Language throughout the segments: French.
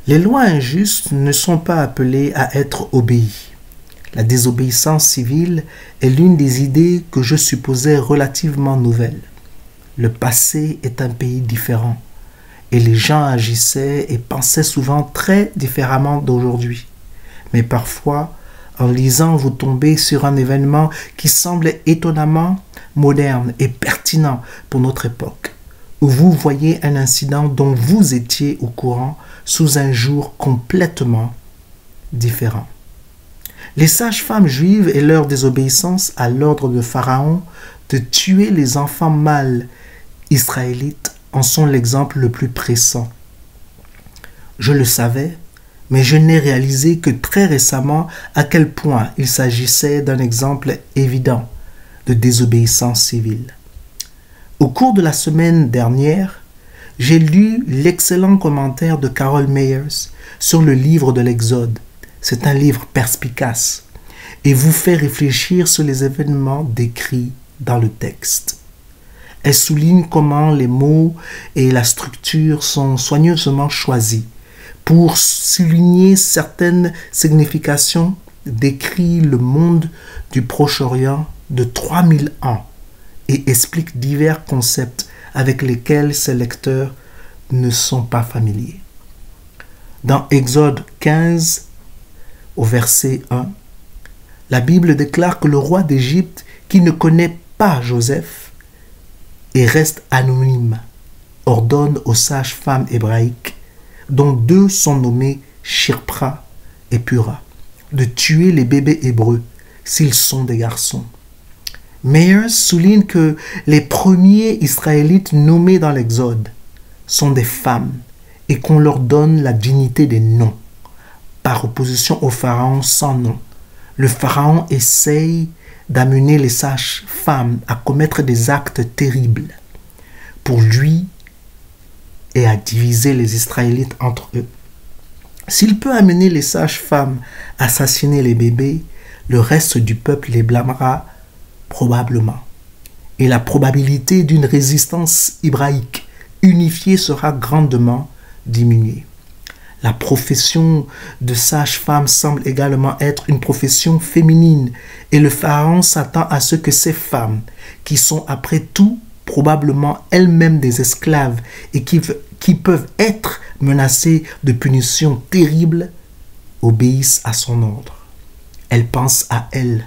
Les lois injustes ne sont pas appelées à être obéies. La désobéissance civile est l'une des idées que je supposais relativement nouvelles. Le passé est un pays différent et les gens agissaient et pensaient souvent très différemment d'aujourd'hui. Mais parfois, en lisant, vous tombez sur un événement qui semble étonnamment moderne et pertinent pour notre époque, où vous voyez un incident dont vous étiez au courant sous un jour complètement différent. Les sages-femmes juives et leur désobéissance à l'ordre de Pharaon de tuer les enfants mâles israélites en sont l'exemple le plus pressant. Je le savais, mais je n'ai réalisé que très récemment à quel point il s'agissait d'un exemple évident de désobéissance civile. Au cours de la semaine dernière, j'ai lu l'excellent commentaire de Carol Meyers sur le livre de l'Exode. C'est un livre perspicace et vous fait réfléchir sur les événements décrits dans le texte. Elle souligne comment les mots et la structure sont soigneusement choisis pour souligner certaines significations décrit le monde du Proche-Orient de 3000 ans et explique divers concepts avec lesquels ses lecteurs ne sont pas familiers. Dans Exode 15, au verset 1, la Bible déclare que le roi d'Égypte, qui ne connaît pas Joseph et reste anonyme, ordonne aux sages-femmes hébraïques, dont 2 sont nommées Shirpra et Pura, de tuer les bébés hébreux s'ils sont des garçons. Meyers souligne que les premiers Israélites nommés dans l'Exode sont des femmes et qu'on leur donne la dignité des noms, par opposition au pharaon sans nom. Le pharaon essaye d'amener les sages-femmes à commettre des actes terribles pour lui et à diviser les Israélites entre eux. S'il peut amener les sages-femmes à assassiner les bébés, le reste du peuple les blâmera probablement. Et la probabilité d'une résistance hébraïque unifiée sera grandement diminuée. La profession de sage-femme semble également être une profession féminine et le pharaon s'attend à ce que ces femmes, qui sont après tout probablement elles-mêmes des esclaves et qui peuvent être menacées de punitions terribles, obéissent à son ordre. Elles pensent à elles,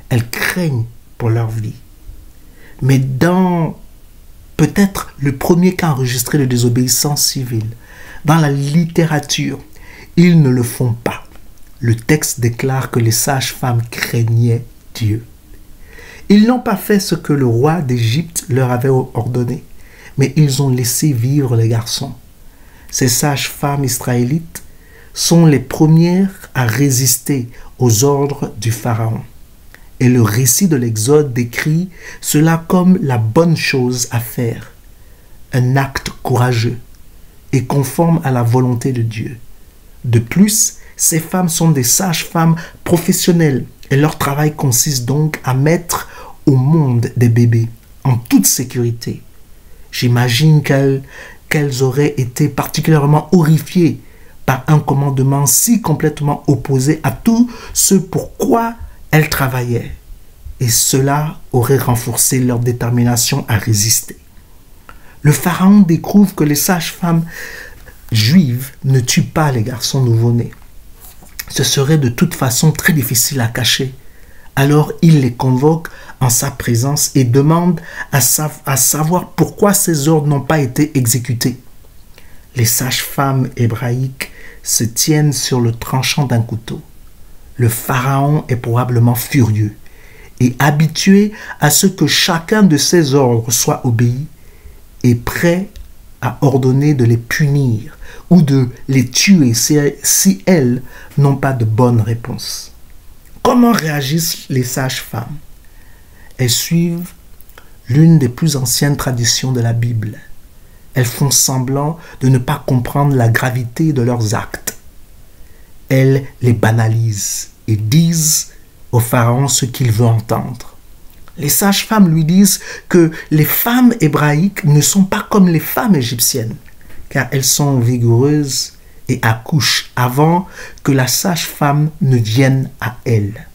elles craignent pour leur vie. Mais dans peut-être le premier cas enregistré de désobéissance civile, dans la littérature, ils ne le font pas. Le texte déclare que les sages-femmes craignaient Dieu. Ils n'ont pas fait ce que le roi d'Égypte leur avait ordonné, mais ils ont laissé vivre les garçons. Ces sages-femmes israélites sont les premières à résister aux ordres du pharaon. Et le récit de l'Exode décrit cela comme la bonne chose à faire, un acte courageux et conforme à la volonté de Dieu. De plus, ces femmes sont des sages-femmes professionnelles et leur travail consiste donc à mettre au monde des bébés en toute sécurité. J'imagine qu'elles auraient été particulièrement horrifiées par un commandement si complètement opposé à tout ce pourquoi elles travaillaient, et cela aurait renforcé leur détermination à résister. Le pharaon découvre que les sages-femmes juives ne tuent pas les garçons nouveau-nés. Ce serait de toute façon très difficile à cacher. Alors il les convoque en sa présence et demande à savoir pourquoi ces ordres n'ont pas été exécutés. Les sages-femmes hébraïques se tiennent sur le tranchant d'un couteau. Le pharaon est probablement furieux et habitué à ce que chacun de ses ordres soit obéi et prêt à ordonner de les punir ou de les tuer si elles n'ont pas de bonne réponse. Comment réagissent les sages-femmes? Elles suivent l'une des plus anciennes traditions de la Bible. Elles font semblant de ne pas comprendre la gravité de leurs actes. Elles les banalisent et disent au pharaon ce qu'il veut entendre. Les sages-femmes lui disent que les femmes hébraïques ne sont pas comme les femmes égyptiennes, car elles sont vigoureuses et accouche avant que la sage-femme ne vienne à elle.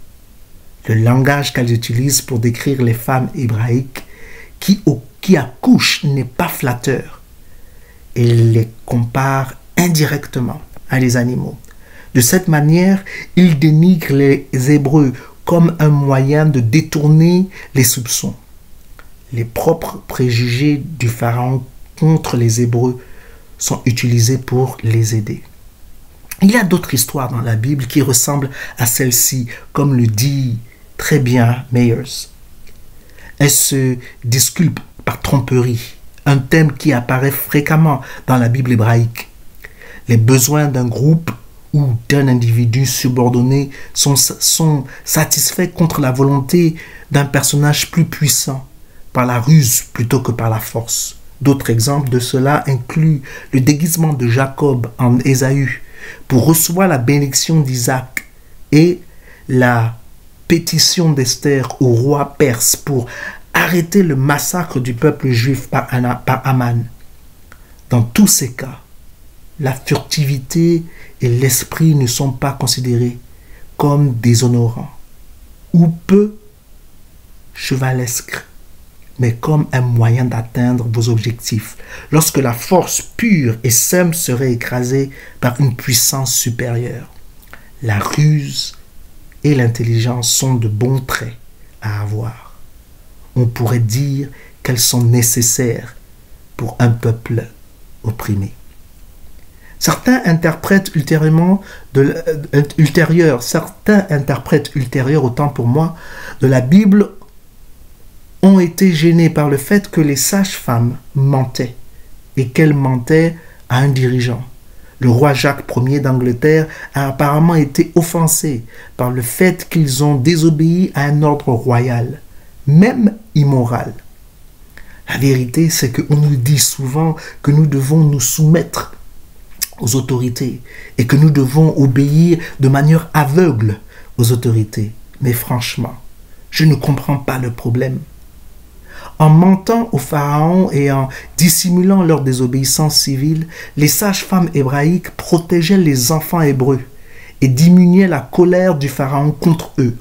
Le langage qu'elles utilisent pour décrire les femmes hébraïques qui accouchent n'est pas flatteur. Elles les comparent indirectement à les animaux. De cette manière, ils dénigrent les Hébreux comme un moyen de détourner les soupçons. Les propres préjugés du Pharaon contre les Hébreux sont utilisés pour les aider. Il y a d'autres histoires dans la Bible qui ressemblent à celle-ci, comme le dit très bien Myers. Elle se disculpe par tromperie, un thème qui apparaît fréquemment dans la Bible hébraïque. Les besoins d'un groupe ou d'un individu subordonné sont satisfaits contre la volonté d'un personnage plus puissant, par la ruse plutôt que par la force. D'autres exemples de cela incluent le déguisement de Jacob en Ésaü pour recevoir la bénédiction d'Isaac et la pétition d'Esther au roi perse pour arrêter le massacre du peuple juif par Aman. Dans tous ces cas, la furtivité et l'esprit ne sont pas considérés comme déshonorants ou peu chevaleresques, mais comme un moyen d'atteindre vos objectifs, lorsque la force pure et simple serait écrasée par une puissance supérieure. La ruse et l'intelligence sont de bons traits à avoir. On pourrait dire qu'elles sont nécessaires pour un peuple opprimé. Certains interprètes ultérieurs, autant pour moi, de la Bible ont été gênés par le fait que les sages-femmes mentaient et qu'elles mentaient à un dirigeant. Le roi Jacques Ier d'Angleterre a apparemment été offensé par le fait qu'ils ont désobéi à un ordre royal, même immoral. La vérité, c'est qu'on nous dit souvent que nous devons nous soumettre aux autorités et que nous devons obéir de manière aveugle aux autorités. Mais franchement, je ne comprends pas le problème. En mentant au Pharaon et en dissimulant leur désobéissance civile, les sages-femmes hébraïques protégeaient les enfants hébreux et diminuaient la colère du Pharaon contre eux.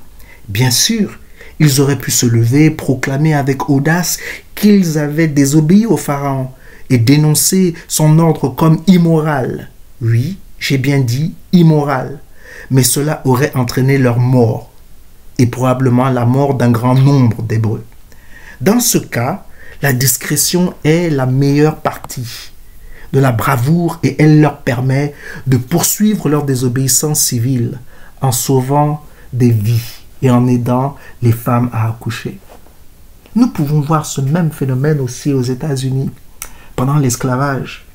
Bien sûr, ils auraient pu se lever et proclamer avec audace qu'ils avaient désobéi au Pharaon et dénoncer son ordre comme immoral. Oui, j'ai bien dit immoral, mais cela aurait entraîné leur mort et probablement la mort d'un grand nombre d'Hébreux. Dans ce cas, la discrétion est la meilleure partie de la bravoure et elle leur permet de poursuivre leur désobéissance civile en sauvant des vies et en aidant les femmes à accoucher. Nous pouvons voir ce même phénomène aussi aux États-Unis pendant l'esclavage,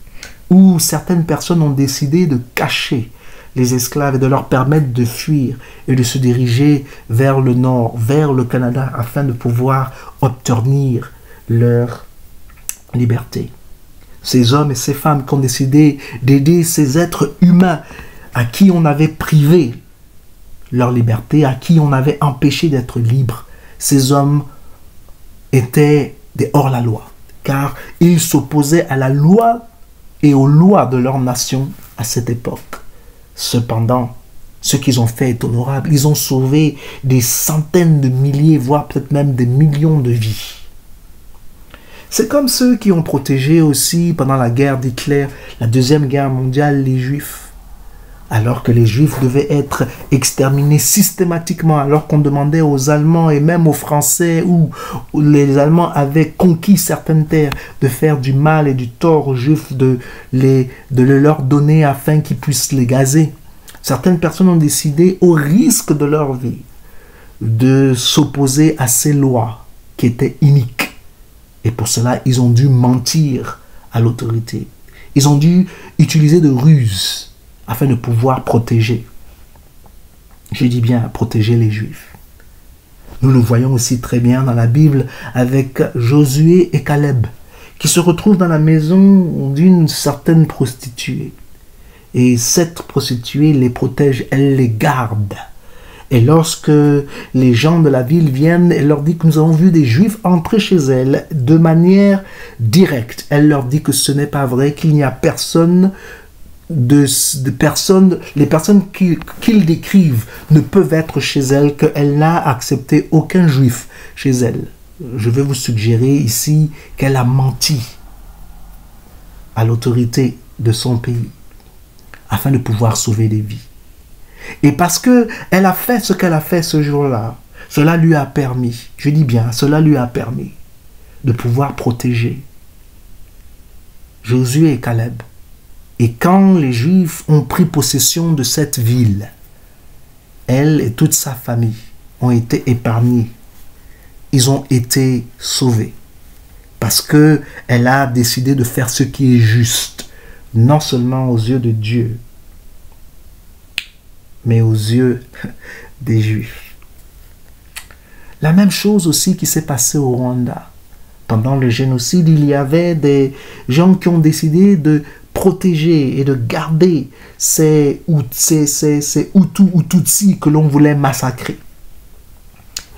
où certaines personnes ont décidé de cacher les esclaves et de leur permettre de fuir et de se diriger vers le nord, vers le Canada, afin de pouvoir obtenir leur liberté. Ces hommes et ces femmes qui ont décidé d'aider ces êtres humains à qui on avait privé leur liberté, à qui on avait empêché d'être libres, ces hommes étaient des hors-la-loi, car ils s'opposaient à la loi et aux lois de leur nation à cette époque. Cependant, ce qu'ils ont fait est honorable. Ils ont sauvé des centaines de milliers, voire peut-être même des millions de vies. C'est comme ceux qui ont protégé aussi pendant la guerre d'Hitler, la Deuxième Guerre mondiale, les Juifs. Alors que les Juifs devaient être exterminés systématiquement, alors qu'on demandait aux Allemands et même aux Français, où les Allemands avaient conquis certaines terres, de faire du mal et du tort aux Juifs, de le leur donner afin qu'ils puissent les gazer. Certaines personnes ont décidé, au risque de leur vie, de s'opposer à ces lois qui étaient iniques. Et pour cela, ils ont dû mentir à l'autorité. Ils ont dû utiliser de ruses afin de pouvoir protéger. Je dis bien protéger les Juifs. Nous le voyons aussi très bien dans la Bible avec Josué et Caleb, qui se retrouvent dans la maison d'une certaine prostituée. Et cette prostituée les protège, elle les garde. Et lorsque les gens de la ville viennent, elle leur dit que nous avons vu des Juifs entrer chez elle de manière directe. Elle leur dit que ce n'est pas vrai, qu'il n'y a personne de personnes, les personnes qu'ils décrivent ne peuvent être chez elle, qu'elle n'a accepté aucun juif chez elle. Je vais vous suggérer ici qu'elle a menti à l'autorité de son pays afin de pouvoir sauver des vies. Et parce qu'elle a fait ce qu'elle a fait ce jour-là, cela lui a permis, je dis bien, cela lui a permis de pouvoir protéger Josué et Caleb. Et quand les Juifs ont pris possession de cette ville, elle et toute sa famille ont été épargnés. Ils ont été sauvés. Parce qu'elle a décidé de faire ce qui est juste, non seulement aux yeux de Dieu, mais aux yeux des Juifs. La même chose aussi qui s'est passée au Rwanda. Pendant le génocide, il y avait des gens qui ont décidé de protéger et de garder ces Hutus ou Tutsis que l'on voulait massacrer.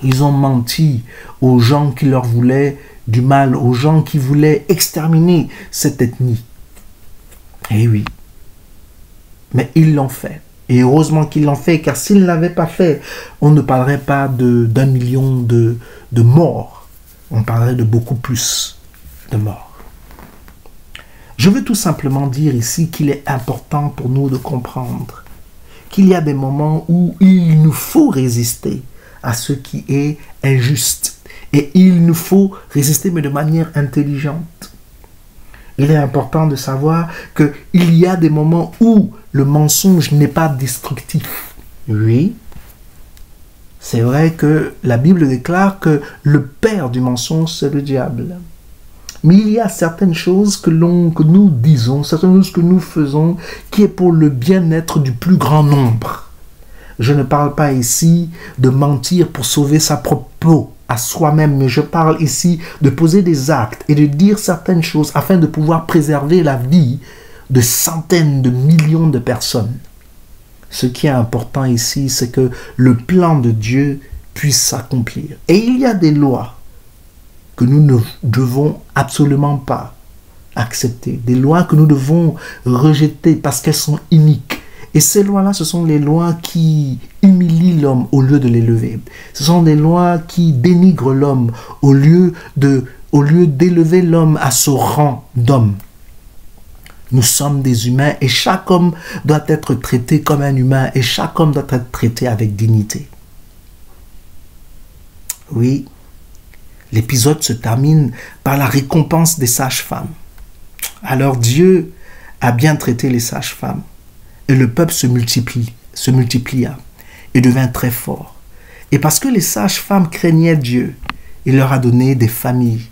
Ils ont menti aux gens qui leur voulaient du mal, aux gens qui voulaient exterminer cette ethnie. Eh oui. Mais ils l'ont fait. Et heureusement qu'ils l'ont fait, car s'ils ne l'avaient pas fait, on ne parlerait pas d'1 million de morts. On parlerait de beaucoup plus de morts. Je veux tout simplement dire ici qu'il est important pour nous de comprendre qu'il y a des moments où il nous faut résister à ce qui est injuste. Et il nous faut résister, mais de manière intelligente. Il est important de savoir qu'il y a des moments où le mensonge n'est pas destructif. Oui, c'est vrai que la Bible déclare que le père du mensonge, c'est le diable. Mais il y a certaines choses que nous disons, certaines choses que nous faisons, qui est pour le bien-être du plus grand nombre. Je ne parle pas ici de mentir pour sauver sa propre peau à soi-même, mais je parle ici de poser des actes et de dire certaines choses afin de pouvoir préserver la vie de centaines de millions de personnes. Ce qui est important ici, c'est que le plan de Dieu puisse s'accomplir. Et il y a des lois que nous ne devons absolument pas accepter, des lois que nous devons rejeter parce qu'elles sont iniques. Et ces lois-là, ce sont les lois qui humilient l'homme au lieu de l'élever. Ce sont des lois qui dénigrent l'homme au lieu d'élever l'homme à ce rang d'homme. Nous sommes des humains et chaque homme doit être traité comme un humain et chaque homme doit être traité avec dignité. Oui, l'épisode se termine par la récompense des sages-femmes. Alors Dieu a bien traité les sages-femmes. Et le peuple se multiplia et devint très fort. Et parce que les sages-femmes craignaient Dieu, il leur a donné des familles.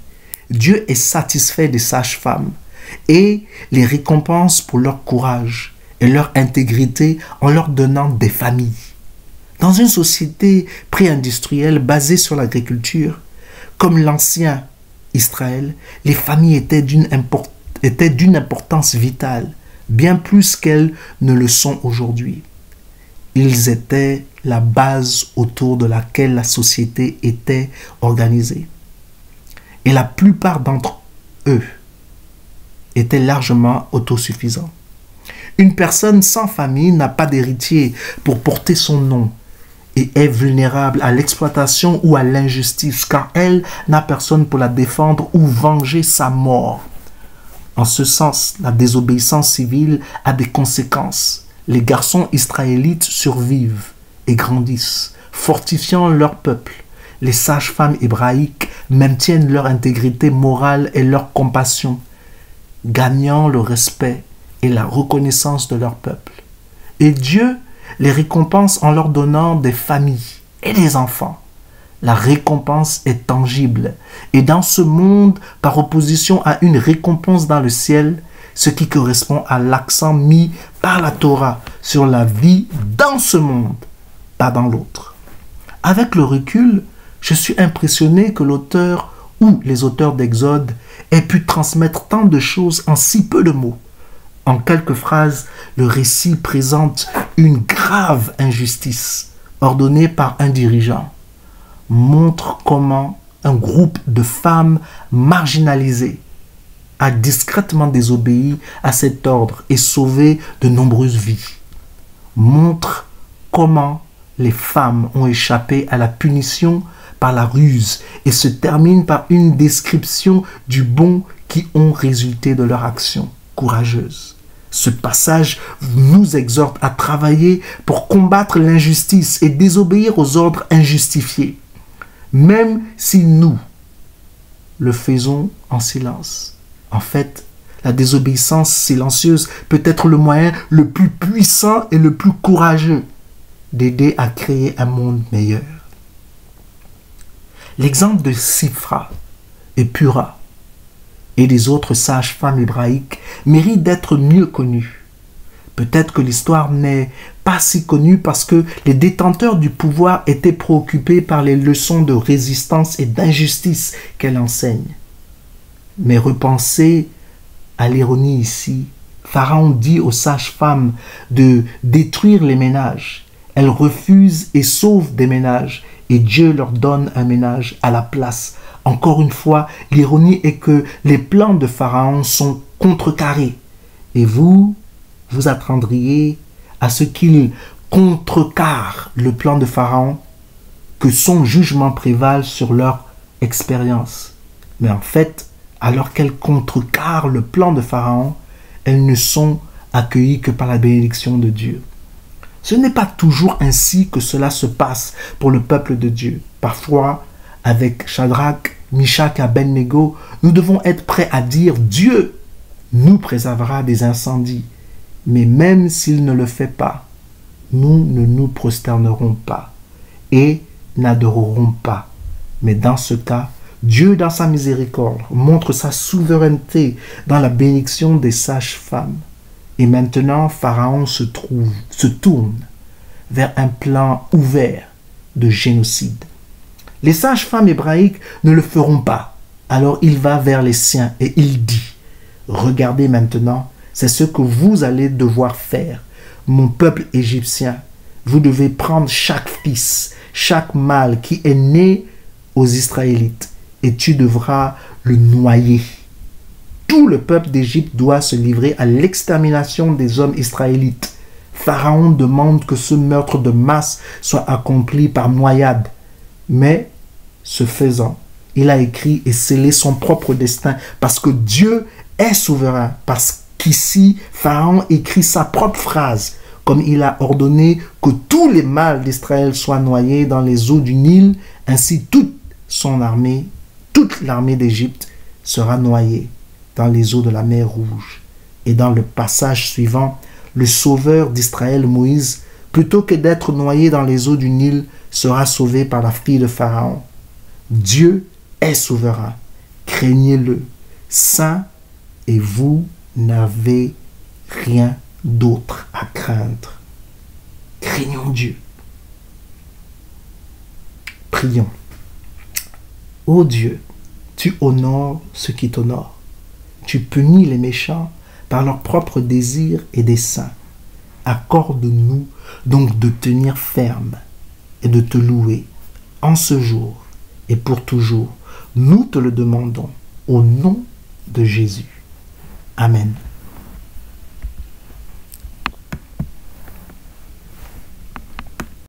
Dieu est satisfait des sages-femmes et les récompense pour leur courage et leur intégrité en leur donnant des familles. Dans une société pré-industrielle basée sur l'agriculture, comme l'ancien Israël, les familles étaient d'une importance vitale, bien plus qu'elles ne le sont aujourd'hui. Ils étaient la base autour de laquelle la société était organisée. Et la plupart d'entre eux étaient largement autosuffisants. Une personne sans famille n'a pas d'héritier pour porter son nom et est vulnérable à l'exploitation ou à l'injustice, car elle n'a personne pour la défendre ou venger sa mort. En ce sens, la désobéissance civile a des conséquences. Les garçons israélites survivent et grandissent, fortifiant leur peuple. Les sages-femmes hébraïques maintiennent leur intégrité morale et leur compassion, gagnant le respect et la reconnaissance de leur peuple. Et Dieu les récompense en leur donnant des familles et des enfants. La récompense est tangible. Et dans ce monde, par opposition à une récompense dans le ciel, ce qui correspond à l'accent mis par la Torah sur la vie dans ce monde, pas dans l'autre. Avec le recul, je suis impressionné que l'auteur ou les auteurs d'Exode aient pu transmettre tant de choses en si peu de mots. En quelques phrases, le récit présente une grave injustice ordonnée par un dirigeant. Montre comment un groupe de femmes marginalisées a discrètement désobéi à cet ordre et sauvé de nombreuses vies. Montre comment les femmes ont échappé à la punition par la ruse et se termine par une description du bon qui ont résulté de leur action courageuse. Ce passage nous exhorte à travailler pour combattre l'injustice et désobéir aux ordres injustifiés, même si nous le faisons en silence. En fait, la désobéissance silencieuse peut être le moyen le plus puissant et le plus courageux d'aider à créer un monde meilleur. L'exemple de Sifra et Pura et des autres sages-femmes hébraïques mérite d'être mieux connu. Peut-être que l'histoire n'est pas si connue parce que les détenteurs du pouvoir étaient préoccupés par les leçons de résistance et d'injustice qu'elle enseigne. Mais repensez à l'ironie ici. Pharaon dit aux sages-femmes de détruire les ménages. Elles refusent et sauvent des ménages et Dieu leur donne un ménage à la place. Encore une fois, l'ironie est que les plans de Pharaon sont contrecarrés. Et vous attendriez à ce qu'il contrecarre le plan de Pharaon, que son jugement prévale sur leur expérience. Mais en fait, alors qu'elles contrecarrent le plan de Pharaon, elles ne sont accueillies que par la bénédiction de Dieu. Ce n'est pas toujours ainsi que cela se passe pour le peuple de Dieu. Parfois, avec Shadrach, Mishak et Abednego, nous devons être prêts à dire « Dieu nous préservera des incendies ». Mais même s'il ne le fait pas, nous ne nous prosternerons pas et n'adorerons pas. Mais dans ce cas, Dieu, dans sa miséricorde, montre sa souveraineté dans la bénédiction des sages-femmes. Et maintenant, Pharaon se tourne vers un plan ouvert de génocide. Les sages-femmes hébraïques ne le feront pas. Alors il va vers les siens et il dit, « Regardez maintenant, c'est ce que vous allez devoir faire. Mon peuple égyptien, vous devez prendre chaque fils, chaque mâle qui est né aux Israélites, et tu devras le noyer. » Tout le peuple d'Égypte doit se livrer à l'extermination des hommes israélites. Pharaon demande que ce meurtre de masse soit accompli par noyade. Mais, ce faisant, il a écrit et scellé son propre destin parce que Dieu est souverain. Parce qu'ici, Pharaon écrit sa propre phrase, comme il a ordonné que tous les mâles d'Israël soient noyés dans les eaux du Nil, ainsi toute l'armée d'Égypte sera noyée dans les eaux de la mer Rouge. Et dans le passage suivant, le sauveur d'Israël, Moïse, plutôt que d'être noyé dans les eaux du Nil, sera sauvé par la fille de Pharaon. Dieu est souverain. Craignez-le, saint, et vous n'avez rien d'autre à craindre. Craignons Dieu. Prions. Ô Dieu, tu honores ceux qui t'honorent. Tu punis les méchants par leurs propres désirs et desseins. Accorde-nous donc de tenir ferme et de te louer en ce jour et pour toujours. Nous te le demandons au nom de Jésus. Amen.